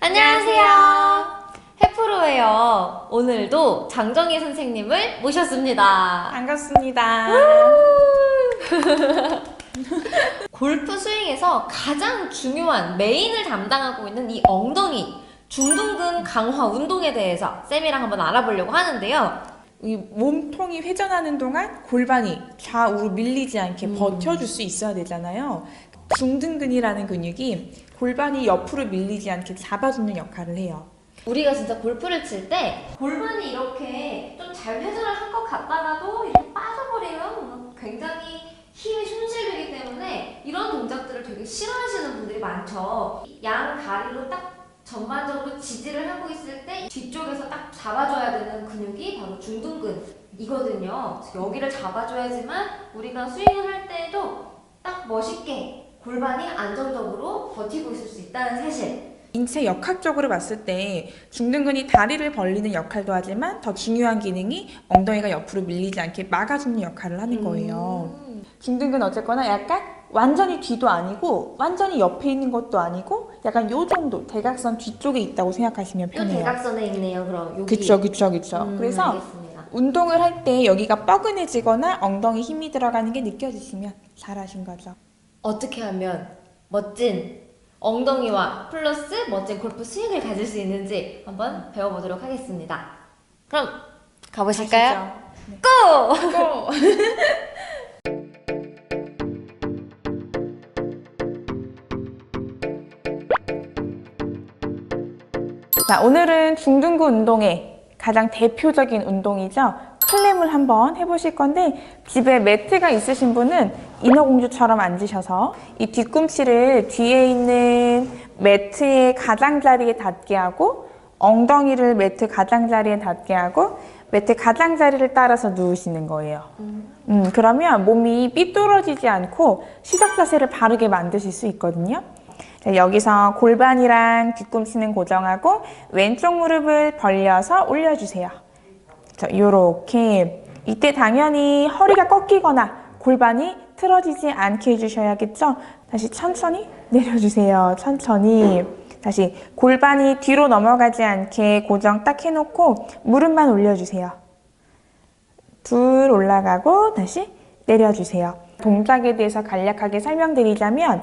안녕하세요. 해프로웨어 오늘도 장정희 선생님을 모셨습니다. 반갑습니다. 골프 스윙에서 가장 중요한 메인을 담당하고 있는 이 엉덩이 중둔근 강화 운동에 대해서 쌤이랑 한번 알아보려고 하는데요. 이 몸통이 회전하는 동안 골반이 좌우로 밀리지 않게 버텨줄 수 있어야 되잖아요. 중둔근이라는 근육이 골반이 옆으로 밀리지 않게 잡아주는 역할을 해요. 우리가 진짜 골프를 칠 때 골반이 이렇게 좀 잘 회전을 한 것 같다가도 이렇게 빠져버리면 굉장히 힘이 손실되기 때문에 이런 동작들을 되게 싫어하시는 분들이 많죠. 양 다리로 딱 전반적으로 지지를 하고 있을 때 뒤쪽에서 딱 잡아줘야 되는 근육이 바로 중둔근이거든요. 그래서 여기를 잡아줘야지만 우리가 스윙을 할 때에도 딱 멋있게 골반이 안정적으로 버티고 있을 수 있다는 사실. 인체 역학적으로 봤을 때 중둔근이 다리를 벌리는 역할도 하지만 더 중요한 기능이 엉덩이가 옆으로 밀리지 않게 막아주는 역할을 하는 거예요. 중둔근 어쨌거나 약간 완전히 뒤도 아니고 완전히 옆에 있는 것도 아니고 약간 요 정도 대각선 뒤쪽에 있다고 생각하시면 이 편해요. 대각선에 있네요. 그럼 여기. 그쵸. 그래서 알겠습니다. 운동을 할 때 여기가 뻐근해지거나 엉덩이 힘이 들어가는 게 느껴지시면 잘하신 거죠. 어떻게 하면 멋진 엉덩이와 플러스 멋진 골프 스윙을 가질 수 있는지 한번 배워보도록 하겠습니다. 그럼 가보실까요? 고! 고! 자, 오늘은 중둔근 운동의 가장 대표적인 운동이죠. 클램을 한번 해보실 건데 집에 매트가 있으신 분은 인어공주처럼 앉으셔서 이 뒤꿈치를 뒤에 있는 매트의 가장자리에 닿게 하고 엉덩이를 매트 가장자리에 닿게 하고 매트 가장자리를 따라서 누우시는 거예요. 그러면 몸이 삐뚤어지지 않고 시작 자세를 바르게 만드실 수 있거든요. 자, 여기서 골반이랑 뒤꿈치는 고정하고 왼쪽 무릎을 벌려서 올려주세요. 자, 요렇게. 이때 당연히 허리가 꺾이거나 골반이 틀어지지 않게 해주셔야겠죠? 다시 천천히 내려주세요. 천천히. 다시 골반이 뒤로 넘어가지 않게 고정 딱 해놓고 무릎만 올려주세요. 둘 올라가고 다시 내려주세요. 동작에 대해서 간략하게 설명드리자면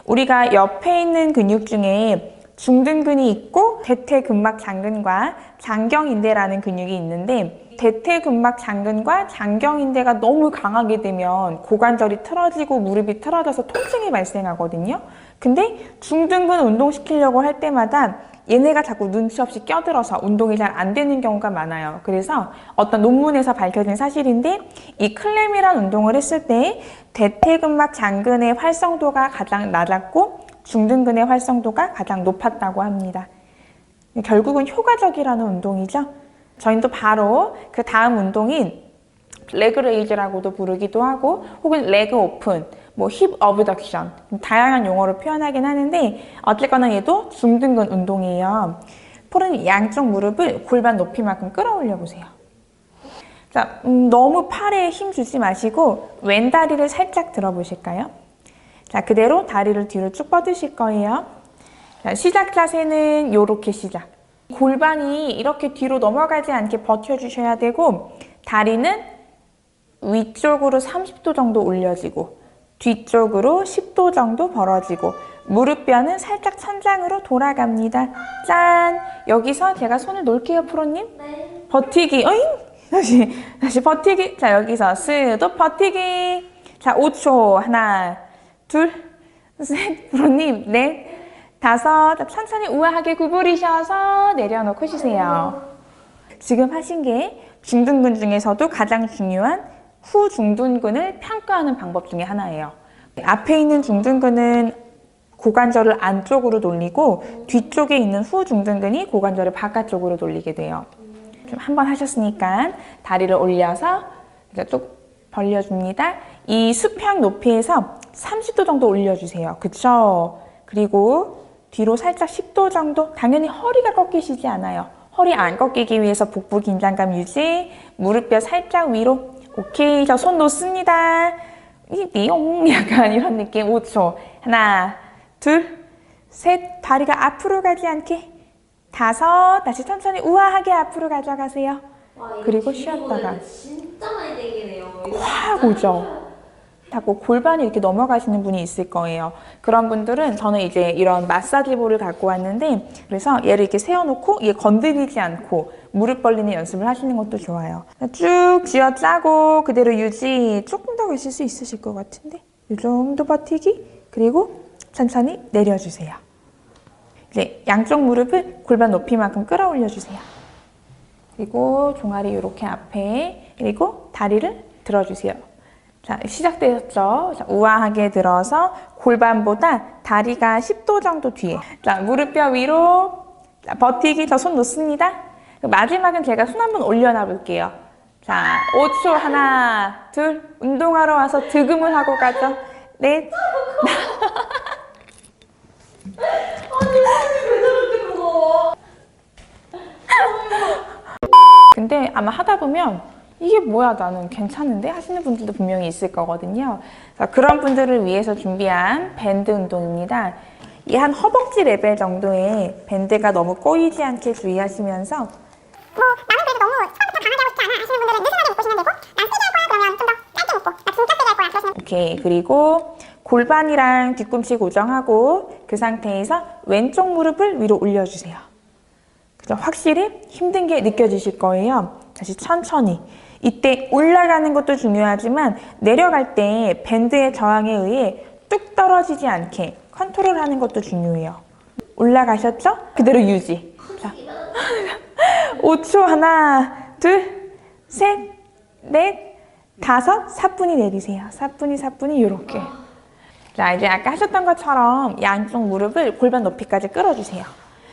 우리가 옆에 있는 근육 중에 중둔근이 있고 대퇴근막 장근과 장경인대라는 근육이 있는데 대퇴근막 장근과 장경인대가 너무 강하게 되면 고관절이 틀어지고 무릎이 틀어져서 통증이 발생하거든요. 근데 중둔근 운동시키려고 할 때마다 얘네가 자꾸 눈치 없이 껴들어서 운동이 잘 안 되는 경우가 많아요. 그래서 어떤 논문에서 밝혀진 사실인데 이 클램이란 운동을 했을 때 대퇴근막 장근의 활성도가 가장 낮았고 중둔근의 활성도가 가장 높았다고 합니다. 결국은 효과적이라는 운동이죠. 저희는 또 바로 그 다음 운동인 레그 레이즈라고도 부르기도 하고 혹은 레그 오픈, 뭐 힙 어브덕션 다양한 용어로 표현하긴 하는데 어쨌거나 얘도 중둔근 운동이에요. 폴은 양쪽 무릎을 골반 높이만큼 끌어올려 보세요. 자, 너무 팔에 힘 주지 마시고 왼 다리를 살짝 들어 보실까요? 자, 그대로 다리를 뒤로 쭉 뻗으실 거예요. 자, 시작 자세는 요렇게 시작. 골반이 이렇게 뒤로 넘어가지 않게 버텨주셔야 되고 다리는 위쪽으로 30도 정도 올려지고 뒤쪽으로 10도 정도 벌어지고 무릎뼈는 살짝 천장으로 돌아갑니다. 짠! 여기서 제가 손을 놓을게요, 프로님. 네. 버티기. 어잉? 다시 버티기. 자, 여기서 또 버티기. 자, 5초. 하나, 둘, 셋. 프로님, 넷, 다섯. 천천히 우아하게 구부리셔서 내려놓고 쉬세요. 지금 하신 게 중둔근 중에서도 가장 중요한 후중둔근을 평가하는 방법 중에 하나예요. 앞에 있는 중둔근은 고관절을 안쪽으로 돌리고 뒤쪽에 있는 후중둔근이 고관절을 바깥쪽으로 돌리게 돼요. 한번 하셨으니까 다리를 올려서 쭉 벌려줍니다. 이 수평 높이에서 30도 정도 올려주세요. 그쵸? 그리고 뒤로 살짝 10도 정도. 당연히 허리가 꺾이시지 않아요. 허리 안 꺾이기 위해서 복부 긴장감 유지, 무릎뼈 살짝 위로. 오케이, 저 손 놓습니다. 띠용 약간 이런 느낌. 5초. 하나, 둘, 셋. 다리가 앞으로 가지 않게 다섯, 다시 천천히 우아하게 앞으로 가져가세요. 와, 이거 그리고 뒷부분은 쉬었다가 진짜 많이 땡기네요. 이거 확 진짜 오죠. 자꾸 골반이 이렇게 넘어가시는 분이 있을 거예요. 그런 분들은 저는 이제 이런 마사지 볼을 갖고 왔는데, 그래서 얘를 이렇게 세워놓고 얘 건드리지 않고 무릎 벌리는 연습을 하시는 것도 좋아요. 쭉 쥐어 짜고 그대로 유지. 조금 더 가실 수 있으실 것 같은데, 이 정도 버티기. 그리고 천천히 내려주세요. 이제 양쪽 무릎을 골반 높이만큼 끌어올려 주세요. 그리고 종아리 이렇게 앞에, 그리고 다리를 들어주세요. 자, 시작되었죠? 자, 우아하게 들어서 골반보다 다리가 10도 정도 뒤에. 자, 무릎뼈 위로. 자, 버티기. 저 손 놓습니다. 마지막은 제가 손 한번 올려놔 볼게요. 자, 5초. 하나, 둘. 운동하러 와서 득음을 하고 가죠. 넷. 근데 아마 하다 보면 이게 뭐야 나는 괜찮은데 하시는 분들도 분명히 있을 거거든요. 자, 그런 분들을 위해서 준비한 밴드 운동입니다. 이 한 허벅지 레벨 정도의 밴드가 너무 꼬이지 않게 주의하시면서 나는 그래도 너무 처음부터 강하게 하고 싶지 않아 하시는 분들은 느슨하게 묶으시면 되고 난 세게 할 거야 그러면 좀 더 짧게 묶고 나 진짜 세게 할 거야 그러시면 오케이. 그리고 골반이랑 뒤꿈치 고정하고 그 상태에서 왼쪽 무릎을 위로 올려주세요. 그죠? 확실히 힘든 게 느껴지실 거예요. 다시 천천히. 이때 올라가는 것도 중요하지만 내려갈 때 밴드의 저항에 의해 뚝 떨어지지 않게 컨트롤하는 것도 중요해요. 올라가셨죠? 그대로 유지. 자, 5초. 하나, 둘, 셋, 넷, 다섯. 사뿐히 내리세요. 사뿐히 이렇게. 자, 이제 아까 하셨던 것처럼 양쪽 무릎을 골반 높이까지 끌어주세요.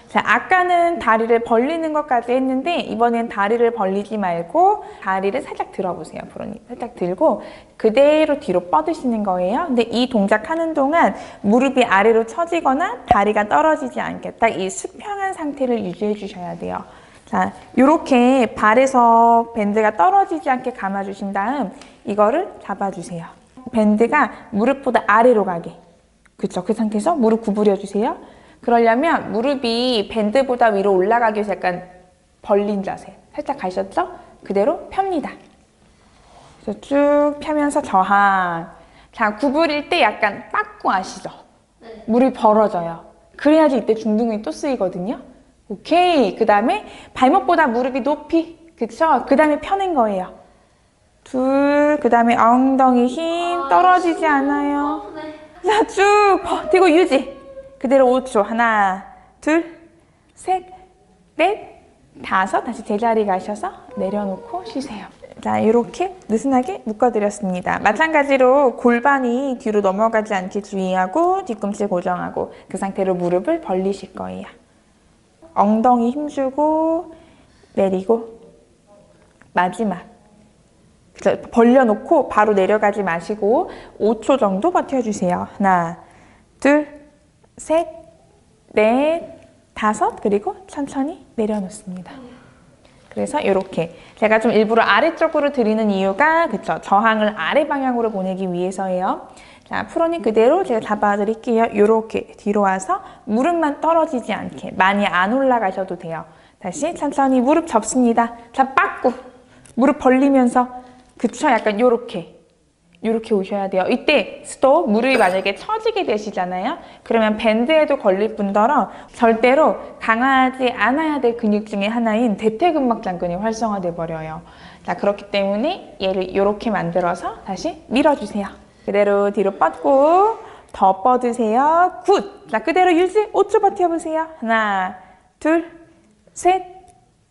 자, 아까는 다리를 벌리는 것까지 했는데 이번엔 다리를 벌리지 말고 다리를 살짝 들어보세요. 프로님. 살짝 들고 그대로 뒤로 뻗으시는 거예요. 근데 이 동작 하는 동안 무릎이 아래로 처지거나 다리가 떨어지지 않게 딱 이 수평한 상태를 유지해 주셔야 돼요. 자, 요렇게 발에서 밴드가 떨어지지 않게 감아주신 다음 이거를 잡아주세요. 밴드가 무릎보다 아래로 가게. 그쵸? 그 상태에서 무릎 구부려 주세요. 그러려면 무릎이 밴드보다 위로 올라가기 위해서 약간 벌린 자세. 살짝 가셨죠? 그대로 펴니다. 그래서 쭉 펴면서 저항. 자, 구부릴 때 약간 빠꾸 아시죠? 네. 무릎이 벌어져요. 그래야지 이때 중둔근이 또 쓰이거든요. 오케이. 그 다음에 발목보다 무릎이 높이. 그쵸? 그 다음에 펴는 거예요. 둘. 그 다음에 엉덩이 힘 떨어지지 않아요. 자, 쭉 버티고 유지. 그대로 5초. 하나, 둘, 셋, 넷, 다섯. 다시 제자리 가셔서 내려놓고 쉬세요. 자, 이렇게 느슨하게 묶어드렸습니다. 마찬가지로 골반이 뒤로 넘어가지 않게 주의하고 뒤꿈치 고정하고 그 상태로 무릎을 벌리실 거예요. 엉덩이 힘주고 내리고 마지막. 벌려놓고 바로 내려가지 마시고 5초 정도 버텨주세요. 하나, 둘, 셋, 넷, 다섯. 그리고 천천히 내려놓습니다. 그래서 이렇게 제가 좀 일부러 아래쪽으로 드리는 이유가 그쵸? 저항을 아래 방향으로 보내기 위해서예요. 자, 프로님 그대로 제가 잡아드릴게요. 이렇게 뒤로 와서 무릎만 떨어지지 않게 많이 안 올라가셔도 돼요. 다시 천천히 무릎 접습니다. 자, 빠꾸 무릎 벌리면서 그쵸? 약간 요렇게 오셔야 돼요. 이때 스톱, 무릎이 만약에 처지게 되시잖아요. 그러면 밴드에도 걸릴 뿐더러 절대로 강화하지 않아야 될 근육 중에 하나인 대퇴근막장근이 활성화돼 버려요. 자, 그렇기 때문에 얘를 이렇게 만들어서 다시 밀어주세요. 그대로 뒤로 뻗고 더 뻗으세요. 굿! 자, 그대로 유지. 5초 버텨보세요. 하나, 둘, 셋,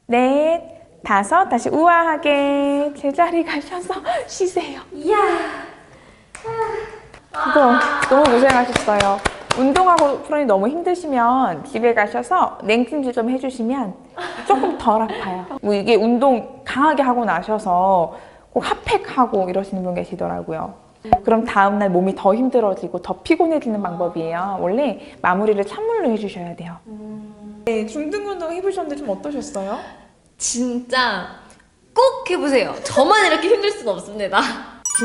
넷, 다섯. 다시 우아하게 제자리 가셔서 쉬세요. 이야. 이거 너무 고생하셨어요. 운동하고 프로님 너무 힘드시면 집에 가셔서 냉찜질 좀 해주시면 조금 덜 아파요. 뭐 이게 운동 강하게 하고 나셔서 꼭 핫팩하고 이러시는 분 계시더라고요. 그럼 다음날 몸이 더 힘들어지고 더 피곤해지는 방법이에요. 원래 마무리를 찬물로 해주셔야 돼요. 네, 중등 운동 해보셨는데 좀 어떠셨어요? 진짜 꼭 해보세요. 저만 이렇게 힘들 수는 없습니다.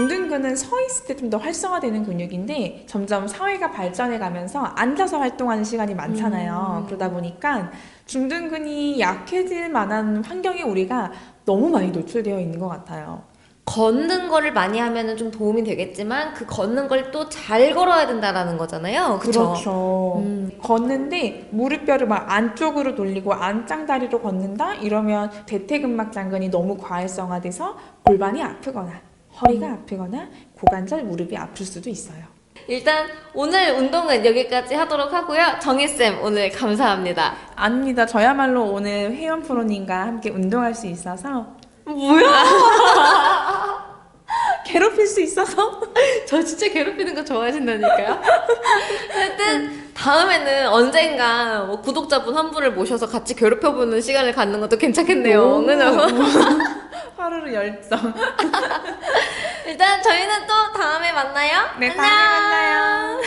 중둔근은 서 있을 때 좀 더 활성화되는 근육인데 점점 사회가 발전해 가면서 앉아서 활동하는 시간이 많잖아요. 그러다 보니까 중둔근이 약해질 만한 환경에 우리가 너무 많이 노출되어 있는 것 같아요. 걷는 거를 많이 하면은 좀 도움이 되겠지만 그 걷는 걸 또 잘 걸어야 된다라는 거잖아요. 그쵸? 그렇죠. 걷는데 무릎뼈를 막 안쪽으로 돌리고 안짱다리로 걷는다? 이러면 대퇴근막 장근이 너무 과활성화돼서 골반이 아프거나 허리가 아프거나 고관절, 무릎이 아플 수도 있어요. 일단 오늘 운동은 여기까지 하도록 하고요. 정희쌤 오늘 감사합니다. 아닙니다. 저야말로 오늘 회원 프로님과 함께 운동할 수 있어서 뭐야? 괴롭힐 수 있어서 저 진짜 괴롭히는 거 좋아하신다니까요. 하여튼 다음에는 언젠가 뭐 구독자분 한 분을 모셔서 같이 괴롭혀보는 시간을 갖는 것도 괜찮겠네요. 그죠? 하루를 열정. 일단 저희는 또 다음에 만나요. 네, 안녕. 다음에 만나요.